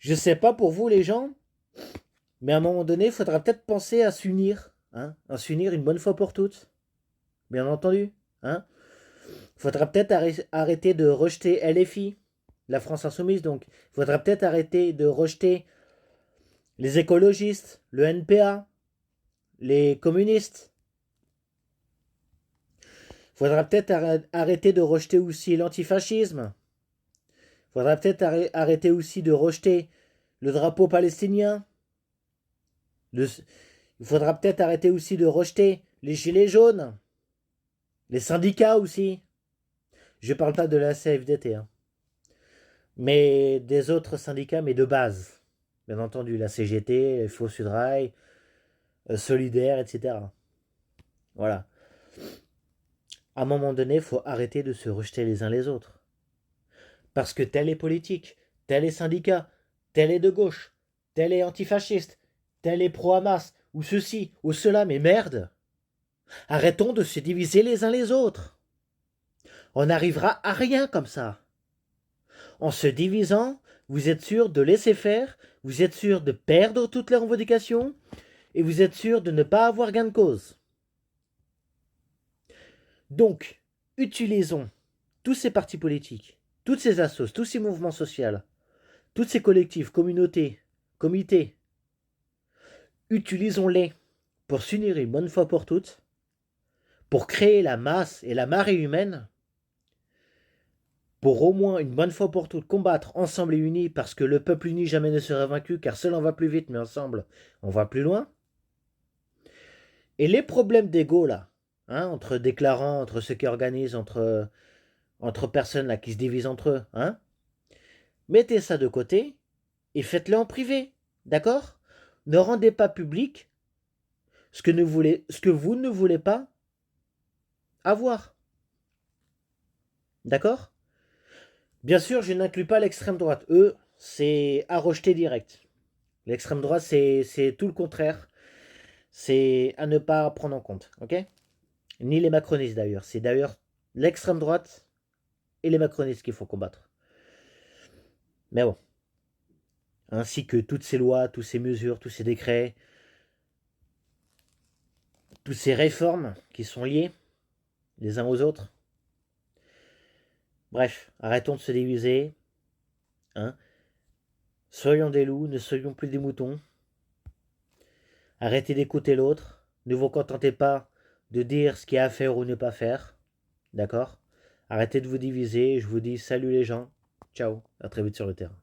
Je sais pas pour vous les gens, mais à un moment donné, il faudra peut-être penser à s'unir, hein, à s'unir une bonne fois pour toutes, bien entendu, hein. Il faudra peut-être arrêter de rejeter LFI, la France Insoumise, donc. Il faudra peut-être arrêter de rejeter les écologistes, le NPA, les communistes. Il faudra peut-être arrêter de rejeter aussi l'antifascisme. Il faudra peut-être arrêter aussi de rejeter le drapeau palestinien. Il faudra peut-être arrêter aussi de rejeter les gilets jaunes, les syndicats aussi. Je ne parle pas de la CFDT, hein, mais des autres syndicats, mais de base. Bien entendu, la CGT, Faux Sudrail, Solidaire, etc. Voilà. À un moment donné, il faut arrêter de se rejeter les uns les autres. Parce que tel est politique, tel est syndicat, tel est de gauche, tel est antifasciste, tel est pro-Hamas, ou ceci, ou cela, mais merde. Arrêtons de se diviser les uns les autres. On n'arrivera à rien comme ça. En se divisant, vous êtes sûr de laisser faire, vous êtes sûr de perdre toutes les revendications, et vous êtes sûr de ne pas avoir gain de cause. Donc, utilisons tous ces partis politiques, toutes ces assos, tous ces mouvements sociaux, toutes ces collectifs, communautés, comités, utilisons-les pour s'unir une bonne fois pour toutes, pour créer la masse et la marée humaine, pour au moins une bonne fois pour toutes combattre ensemble et unis, parce que le peuple uni jamais ne sera vaincu, car seul on va plus vite, mais ensemble on va plus loin. Et les problèmes d'ego là, hein, entre déclarants, entre ceux qui organisent, entre personnes là qui se divisent entre eux, hein, mettez ça de côté et faites-le en privé, d'accord? Ne rendez pas public ce que vous ne voulez pas avoir, d'accord? Bien sûr, je n'inclus pas l'extrême droite. Eux, c'est à rejeter direct. L'extrême droite, c'est tout le contraire. C'est à ne pas prendre en compte, ok? Ni les macronistes d'ailleurs. C'est d'ailleurs l'extrême droite et les macronistes qu'il faut combattre. Mais bon. Ainsi que toutes ces lois, toutes ces mesures, tous ces décrets, toutes ces réformes qui sont liées les uns aux autres. Bref, arrêtons de se diviser. Hein. Soyons des loups, ne soyons plus des moutons. Arrêtez d'écouter l'autre. Ne vous contentez pas de dire ce qu'il y a à faire ou ne pas faire. D'accord? Arrêtez de vous diviser. Je vous dis salut les gens. Ciao. À très vite sur le terrain.